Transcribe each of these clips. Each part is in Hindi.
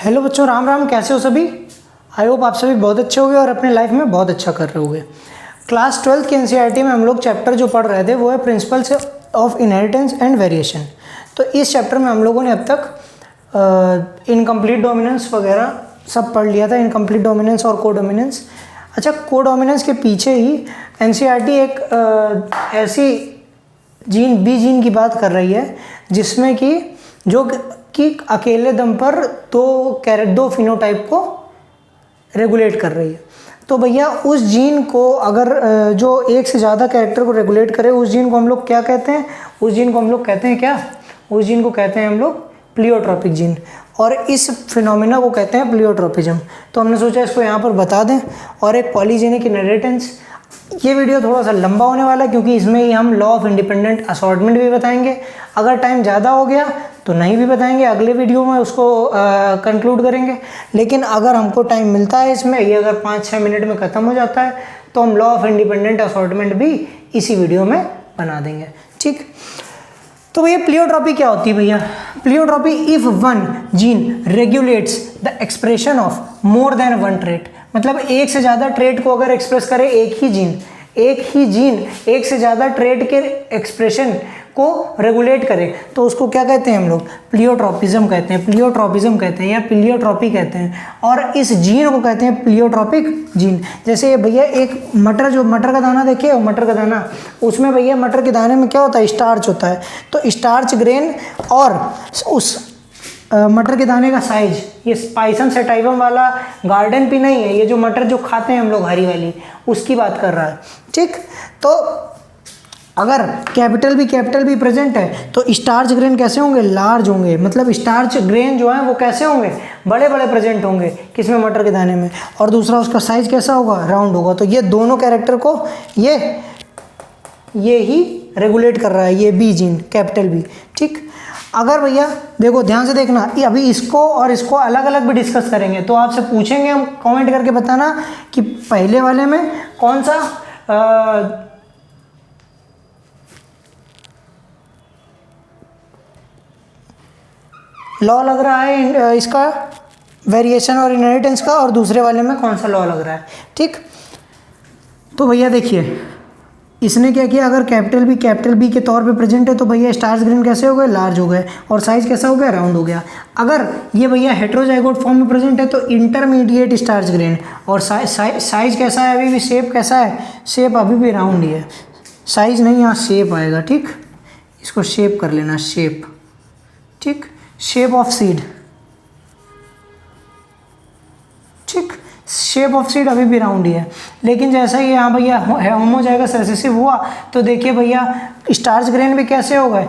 हेलो बच्चों, राम राम। कैसे हो सभी? आई होप आप सभी बहुत अच्छे होंगे और अपने लाइफ में बहुत अच्छा कर रहे होंगे। क्लास 12 के एनसीईआरटी में हम लोग चैप्टर जो पढ़ रहे थे वो है principles of inheritance and variation. तो इस चैप्टर में हम लोगों ने अब तक इनकम्प्लीट डोमिनेंस वगैरह सब पढ़ लिया था, इनकम्प्लीट डोमिनेंस और को डोमिनेंस। अच्छा, को डोमिनेंस के पीछे ही एनसीईआरटी एक ऐसी जीन बी जीन की बात कर रही है जिसमें कि जो कि अकेले दम पर दो फिनोटाइप को रेगुलेट कर रही है। तो भैया उस जीन को अगर जो एक से ज़्यादा कैरेक्टर को रेगुलेट करे, उस जीन को हम लोग क्या कहते हैं? उस जीन को हम लोग कहते हैं क्या? उस जीन को कहते हैं हम लोग प्लियोट्रॉपिक जीन, और इस फिनोमिना को कहते हैं प्लियोट्रॉपिज्म। तो हमने सोचा इसको यहाँ पर बता दें। और एक पॉलीजेनिक इनहेरिटेंस। ये वीडियो थोड़ा सा लंबा होने वाला है क्योंकि इसमें ही हम लॉ ऑफ इंडिपेंडेंट असॉर्टमेंट भी बताएंगे। अगर टाइम ज़्यादा हो गया तो नहीं भी बताएंगे, अगले वीडियो में उसको कंक्लूड करेंगे। लेकिन अगर हमको टाइम मिलता है इसमें, ये अगर 5-6 मिनट में ख़त्म हो जाता है तो हम लॉ ऑफ इंडिपेंडेंट असॉर्टमेंट भी इसी वीडियो में बना देंगे। ठीक, तो भैया प्लियोट्रॉपी क्या होती है? भैया pleiotropy if one gene regulates the expression of more than one trait, मतलब एक से ज़्यादा ट्रेट को अगर एक्सप्रेस करे एक ही जीन एक से ज़्यादा ट्रेट के एक्सप्रेशन को रेगुलेट करे तो उसको क्या कहते हैं हम लोग? प्लियोट्रॉपिज्म कहते हैं, या प्लियोट्रॉपी कहते हैं। और इस जीन को कहते हैं प्लियोट्रॉपिक जीन। जैसे भैया एक मटर का दाना देखिए, मटर का दाना, उसमें भैया मटर के दाने में क्या होता है? स्टार्च होता है। तो स्टार्च ग्रेन और उस मटर के दाने का साइज, ये स्पाइसम सेटाइवम वाला गार्डन भी नहीं है, ये जो मटर जो खाते हैं हम लोग हरी वाली, उसकी बात कर रहा है। ठीक, तो अगर कैपिटल बी प्रेजेंट है तो स्टार्च ग्रेन कैसे होंगे? लार्ज होंगे। मतलब स्टार्च ग्रेन जो है वो कैसे होंगे? बड़े बड़े प्रेजेंट होंगे। किसमें? मटर के दाने में। और दूसरा उसका साइज कैसा होगा? राउंड होगा। तो ये दोनों कैरेक्टर को ये ही रेगुलेट कर रहा है, ये बी जीन, कैपिटल बी। ठीक, अगर भैया देखो ध्यान से देखना, ये अभी इसको और इसको अलग अलग भी डिस्कस करेंगे तो आपसे पूछेंगे, हम कमेंट करके बताना कि पहले वाले में कौन सा लॉ लग रहा है इसका, वेरिएशन और इनहेरिटेंस का, और दूसरे वाले में कौन सा लॉ लग रहा है। ठीक, तो भैया देखिए इसने क्या किया, अगर कैपिटल बी के तौर पे प्रेजेंट है तो भैया स्टार्च ग्रेन कैसे हो गए? लार्ज हो गए। और साइज कैसा हो गया? राउंड हो गया। अगर ये भैया हेट्रोजाइगोट फॉर्म में प्रेजेंट है तो इंटरमीडिएट स्टार्च ग्रेन, और साइज कैसा है? अभी भी शेप कैसा है? शेप अभी भी राउंड ही है, साइज नहीं, यहाँ शेप आएगा। ठीक, इसको शेप कर लेना, शेप। ठीक, शेप ऑफ सीड। ठीक, शेप ऑफ सीड अभी भी राउंड ही है। लेकिन जैसा ही यहाँ भैया होमोजाइगस रिसेसिव हुआ तो देखिए भैया स्टार्च ग्रेन भी कैसे हो गए?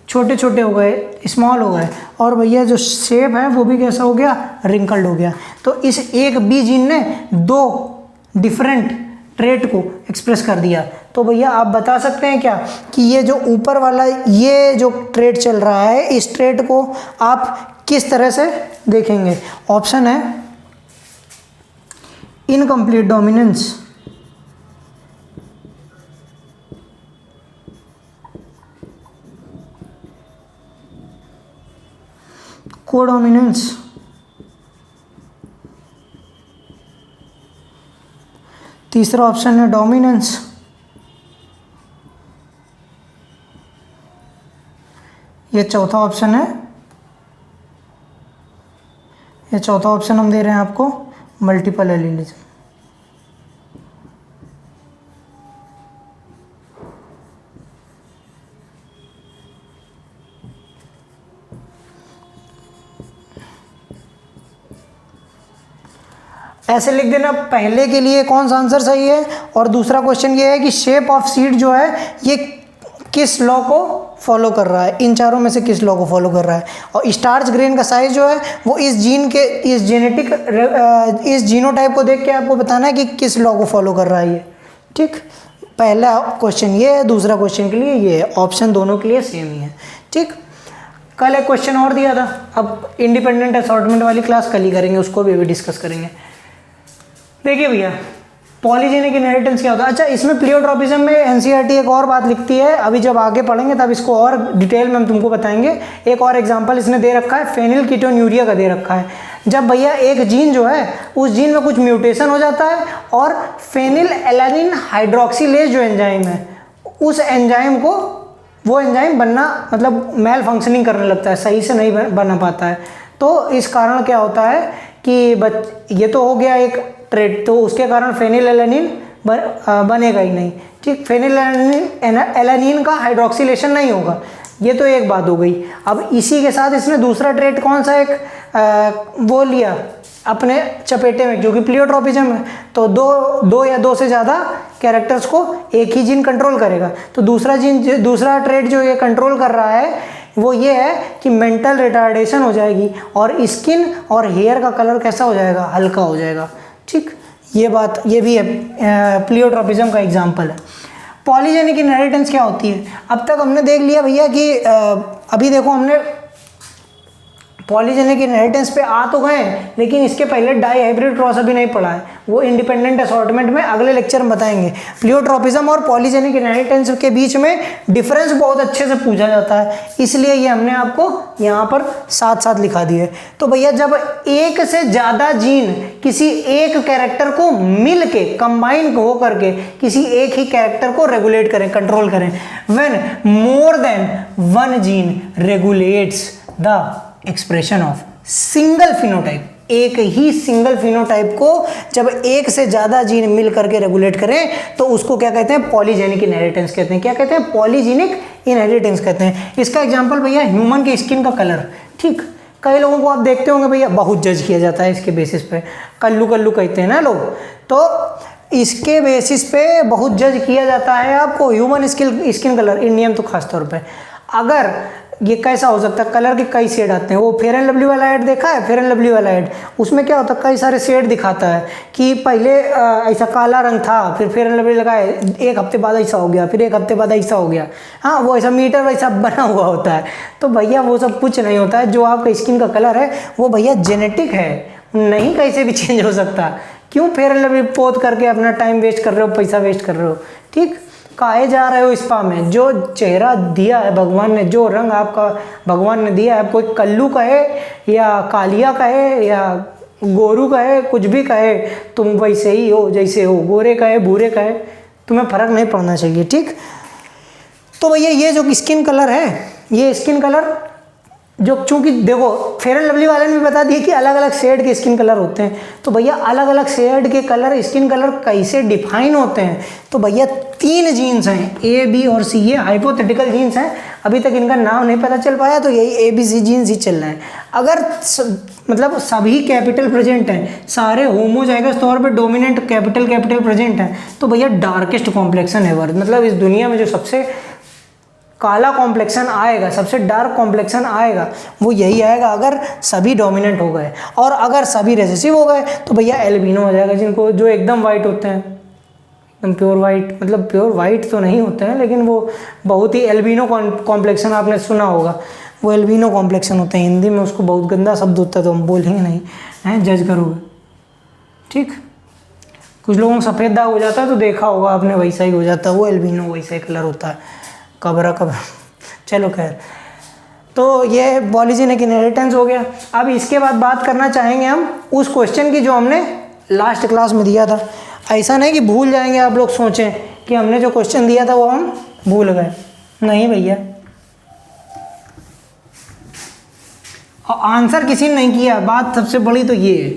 छोटे छोटे हो गए, स्मॉल हो गए। और भैया जो शेप है वो भी कैसा हो गया? रिंकल्ड हो गया। तो इस एक बी जीन ने दो डिफरेंट ट्रेट को एक्सप्रेस कर दिया। तो भैया आप बता सकते हैं क्या कि ये जो ऊपर वाला ये जो ट्रेट चल रहा है, इस ट्रेट को आप किस तरह से देखेंगे? ऑप्शन है इनकम्प्लीट डोमिनेंस, कोडोमिनेंस, तीसरा ऑप्शन है डोमिनेंस, ये चौथा ऑप्शन है, ये चौथा ऑप्शन हम दे रहे हैं आपको मल्टीपल एलीलिज्म। ऐसे लिख देना, पहले के लिए कौन सा आंसर सही है। और दूसरा क्वेश्चन ये है कि शेप ऑफ सीड जो है ये किस लॉ को फॉलो कर रहा है? इन चारों में से किस लॉ को फॉलो कर रहा है? और स्टार्च ग्रेन का साइज जो है वो इस जीन के इस जीनोटाइप को देख के आपको बताना है कि किस लॉ को फॉलो कर रहा है ये। ठीक, पहला क्वेश्चन ये है, दूसरा क्वेश्चन के लिए ये है। ऑप्शन दोनों के लिए सेम ही है। ठीक, कल एक क्वेश्चन और दिया था, अब इंडिपेंडेंट असॉर्टमेंट वाली क्लास कल ही करेंगे, उसको भी डिस्कस करेंगे। देखिए भैया पॉलीजेनिक इनहेरिटेंस क्या होता है? अच्छा, इसमें प्लियोट्रॉपिज्म में एनसीईआरटी एक और बात लिखती है, अभी जब आगे पढ़ेंगे तब इसको और डिटेल में हम तुमको बताएंगे। एक और एग्जांपल इसने दे रखा है, फेनिलकीटोन्यूरिया का दे रखा है। जब भैया एक जीन जो है उस जीन में कुछ म्यूटेशन हो जाता है और फेनिल एलानिन हाइड्रोक्सीलेज जो एंजाइम है उस एंजाइम को, वो एंजाइम बनना मतलब मेल फंक्शनिंग करने लगता है, सही से नहीं बना पाता है। तो इस कारण क्या होता है कि ये तो हो गया एक ट्रेट, तो उसके कारण फेनिलएलानिन बनेगा ही नहीं। ठीक, फेनिलएलानिन का हाइड्रोक्सिलेशन नहीं होगा, ये तो एक बात हो गई। अब इसी के साथ इसने दूसरा ट्रेट कौन सा एक वो लिया अपने चपेटे में, क्योंकि प्लियोट्रॉपिज्म है तो दो या दो से ज़्यादा कैरेक्टर्स को एक ही जीन कंट्रोल करेगा। तो दूसरा ट्रेट जो ये कंट्रोल कर रहा है वो ये है कि मेंटल रिटार्डेशन हो जाएगी और स्किन और हेयर का कलर कैसा हो जाएगा, हल्का हो जाएगा। ठीक, ये बात ये भी है प्लियोट्रॉपिज्म का एग्जाम्पल है। पॉलीजेनिक इनहेरिटेंस क्या होती है? अब तक हमने देख लिया भैया कि अभी देखो हमने पॉलीजेनिक इनहेरिटेंस पे आ तो गए, लेकिन इसके पहले डाई हाइब्रिड क्रॉस अभी नहीं पढ़ा है, वो इंडिपेंडेंट असॉर्टमेंट में अगले लेक्चर में बताएंगे। प्लियोट्रॉपिज्म और पॉलीजेनिक इनहेरिटेंस के बीच में डिफरेंस बहुत अच्छे से पूछा जाता है, इसलिए ये हमने आपको यहाँ पर साथ साथ लिखा दिया है। तो भैया जब एक से ज़्यादा जीन किसी एक कैरेक्टर को मिल के कंबाइन हो करके किसी एक ही कैरेक्टर को रेगुलेट करें, कंट्रोल करें, when more than one gene regulates the expression of single phenotype, एक ही सिंगल फिनोटाइप को जब एक से ज़्यादा जीन मिल करके रेगुलेट करें तो उसको क्या कहते हैं? पॉलीजेनिक इनहेरिटेंस कहते हैं। क्या कहते हैं? पॉलीजेनिक इनहेरिटेंस कहते हैं। इसका एग्जांपल भैया ह्यूमन के स्किन का कलर। ठीक, कई लोगों को आप देखते होंगे भैया बहुत जज किया जाता है इसके बेसिस पे, कल्लू कल्लू कहते हैं ना लोग, तो इसके बेसिस पे बहुत जज किया जाता है आपको ह्यूमन स्किन कलर, इंडियन तो खासतौर पे। अगर ये कैसा हो सकता है? कलर के कई शेड आते हैं, वो फेयर एंड लवली वाला ऐड देखा है? फेयर एंड लवली वाला ऐड, उसमें क्या होता है कई सारे शेड दिखाता है कि पहले ऐसा काला रंग था, फिर फेयर एंड लवली लगाए, एक हफ्ते बाद ऐसा हो गया, फिर एक हफ्ते बाद ऐसा हो गया। हाँ, वो ऐसा मीटर वैसा बना हुआ होता है। तो भैया वो सब कुछ नहीं होता है, जो आपका स्किन का कलर है वो भैया जेनेटिक है, नहीं कैसे भी चेंज हो सकता। क्यों फेयर एंड लवली पोत करके अपना टाइम वेस्ट कर रहे हो, पैसा वेस्ट कर रहे हो? ठीक, काहे जा रहे हो स्पा में? जो चेहरा दिया है भगवान ने, जो रंग आपका भगवान ने दिया है, कोई कल्लू कहे या कालिया कहे या गोरू कहे, कुछ भी कहे, तुम वैसे ही हो जैसे हो, गोरे कहे भूरे कहे, तुम्हें फर्क नहीं पड़ना चाहिए। ठीक, तो भैया ये जो स्किन कलर है, ये स्किन कलर जो, चूंकि देखो फेयर एंड लवली वाले ने भी बता दिया कि अलग अलग शेड के स्किन कलर होते हैं, तो भैया अलग अलग शेड के कलर, स्किन कलर कैसे डिफाइन होते हैं? तो भैया 3 जीन्स हैं, ए बी और सी, ये हाइपोथेटिकल जीन्स हैं, अभी तक इनका नाम नहीं पता चल पाया, तो यही ए बी सी जीन्स ही चल रहे हैं। अगर मतलब सभी कैपिटल प्रेजेंट हैं, सारे होमोजाइगस तौर पे डोमिनेंट कैपिटल प्रेजेंट हैं, तो भैया डार्केस्ट कॉम्प्लेक्शन है वर्थ, मतलब इस दुनिया में जो सबसे काला कॉम्प्लेक्शन आएगा, सबसे डार्क कॉम्प्लेक्शन आएगा, वो यही आएगा अगर सभी डोमिनेंट हो गए। और अगर सभी रेसेसिव हो गए तो भैया एल्बिनो हो जाएगा, जिनको जो एकदम वाइट होते हैं, एकदम प्योर वाइट, मतलब प्योर वाइट तो नहीं होते हैं लेकिन वो बहुत ही एल्बिनो कॉम्प्लेक्शन आपने सुना होगा, वो एल्बिनो कॉम्प्लेक्शन होते हैं। हिंदी में उसको बहुत गंदा शब्द होता है तो हम बोलेंगे नहीं, हैं, जज करोगे। ठीक, कुछ लोगों को सफ़ेद दाग हो जाता है तो देखा होगा आपने, वैसा ही हो जाता है, वो एल्बिनो वैसा ही कलर होता है, कबरा। चलो खैर, तो ये पॉलीजेनिक इनहेरिटेंस हो गया। अब इसके बाद बात करना चाहेंगे हम उस क्वेश्चन की जो हमने लास्ट क्लास में दिया था। ऐसा नहीं कि भूल जाएंगे, आप लोग सोचें कि हमने जो क्वेश्चन दिया था वो हम भूल गए, नहीं भैया। और आंसर किसी ने नहीं किया, बात सबसे बड़ी तो ये है,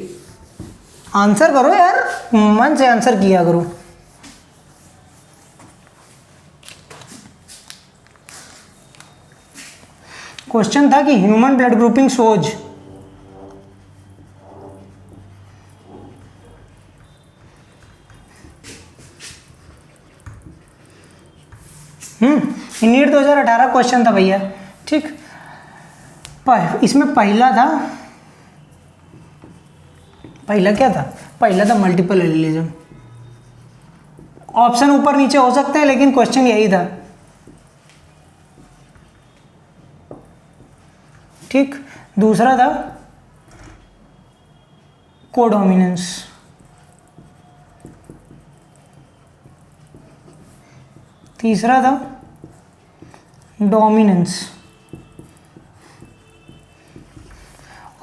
आंसर करो यार, मन से आंसर किया करो। क्वेश्चन था कि human blood grouping shows NEET 2018 question था भैया। ठीक, इसमें पहला क्या था? पहला था मल्टीपल एलिलिज्म। ऑप्शन ऊपर नीचे हो सकते हैं लेकिन क्वेश्चन यही था। ठीक, दूसरा था कोडोमिनेंस। तीसरा था डोमिनेंस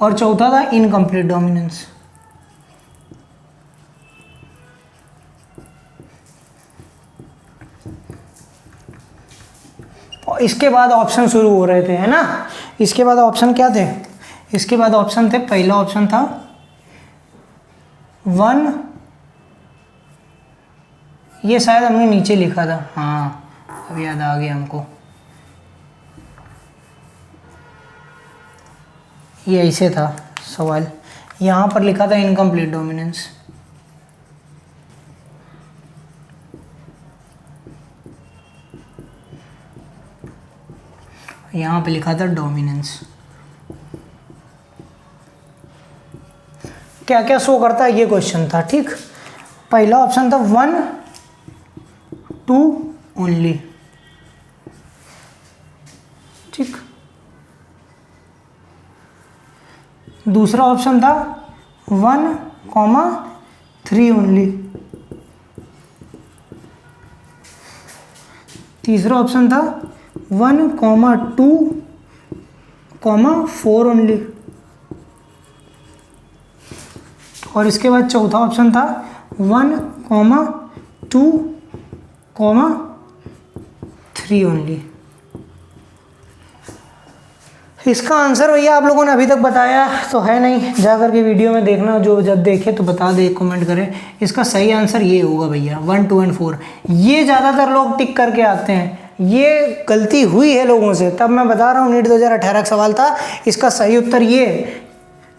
और चौथा था इनकम्प्लीट डोमिनेंस। और इसके बाद ऑप्शन शुरू हो रहे थे, है ना। इसके बाद ऑप्शन क्या थे? इसके बाद ऑप्शन थे, पहला ऑप्शन था 1, ये शायद हमने नीचे लिखा था, हाँ अब याद आ गया हमको, ये ऐसे था सवाल, यहाँ पर लिखा था इनकम्प्लीट डोमिनेंस। यहाँ पे लिखा था डोमिनेंस। क्या क्या शो करता है ये क्वेश्चन था, ठीक। पहला ऑप्शन था 1, 2 ओनली, ठीक। दूसरा ऑप्शन था 1, 3 ओनली। तीसरा ऑप्शन था 1, 2, 4 ओनली। और इसके बाद चौथा ऑप्शन था 1, 2, 3 ओनली। इसका आंसर भैया आप लोगों ने अभी तक बताया तो है नहीं, जा करके वीडियो में देखना, जो जब देखे तो बता दे, कमेंट करें। इसका सही आंसर ये होगा भैया 1, 2 एंड 4। ये ज़्यादातर लोग टिक करके आते हैं, ये गलती हुई है लोगों से, तब मैं बता रहा हूँ नीट 2018 का सवाल था, इसका सही उत्तर ये है।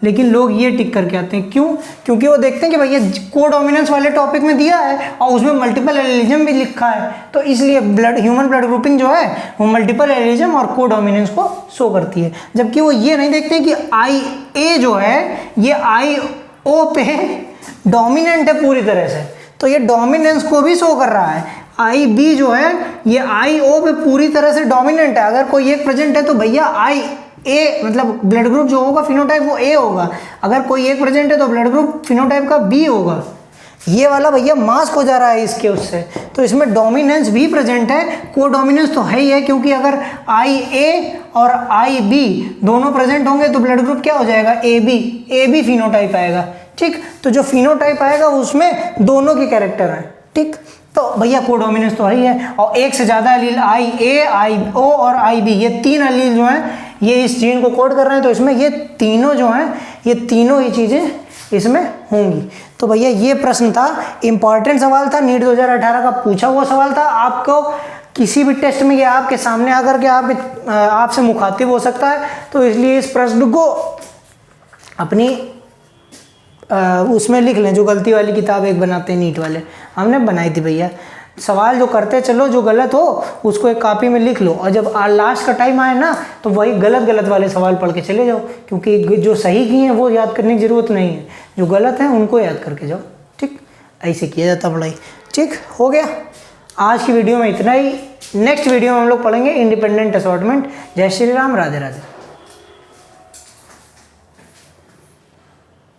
लेकिन लोग ये टिक करके आते हैं, क्यों? क्योंकि वो देखते हैं कि भैया कोडोमिनेंस वाले टॉपिक में दिया है और उसमें मल्टीपल एलिज्म भी लिखा है, तो इसलिए ह्यूमन ब्लड ग्रुपिंग जो है वो मल्टीपल एलिज्म और कोडोमिनेंस को शो करती है। जबकि वो ये नहीं देखते कि IA जो है ये IO पे डोमिनेंट है पूरी तरह से, तो ये डोमिनेंस को भी शो कर रहा है। IB जो है ये IO पे पूरी तरह से डोमिनेंट है। अगर कोई एक प्रेजेंट है तो भैया IA मतलब ब्लड ग्रुप जो होगा फिनोटाइप वो A होगा, अगर कोई एक प्रेजेंट है तो ब्लड ग्रुप फिनोटाइप का B होगा। ये वाला भैया मास्क हो जा रहा है इसके उससे, तो इसमें डोमिनेंस भी प्रेजेंट है, कोडोमिनेंस तो है ही है, क्योंकि अगर IA और IB दोनों प्रेजेंट होंगे तो ब्लड ग्रुप क्या हो जाएगा? AB फिनोटाइप आएगा, ठीक। तो जो फिनोटाइप आएगा उसमें दोनों के कैरेक्टर हैं, ठीक। तो भैया कोडोमिनेंस तो ही है। और एक से ज़्यादा एलील IA, IO और IB, ये 3 एलील जो हैं ये इस जीन को कोड कर रहे हैं, तो इसमें ये तीनों जो हैं ये तीनों ही चीज़ें इसमें होंगी। तो भैया ये प्रश्न था, इंपॉर्टेंट सवाल था, नीट 2018 का पूछा हुआ सवाल था। आपको किसी भी टेस्ट में ये आपके सामने आकर के आपसे मुखातिब हो सकता है, तो इसलिए इस प्रश्न को अपनी उसमें लिख लें, जो गलती वाली किताब एक बनाते हैं नीट वाले, हमने बनाई थी भैया। सवाल जो करते चलो, जो गलत हो उसको एक कॉपी में लिख लो, और जब लास्ट का टाइम आए ना तो वही गलत वाले सवाल पढ़ के चले जाओ, क्योंकि जो सही किए हैं वो याद करने की ज़रूरत नहीं है, जो गलत है उनको याद करके जाओ, ठीक। ऐसे किया जाता पढ़ाई, ठीक। हो गया आज की वीडियो में इतना ही। नेक्स्ट वीडियो में हम लोग पढ़ेंगे इंडिपेंडेंट असॉर्टमेंट। जय श्री राम, राधे राधे।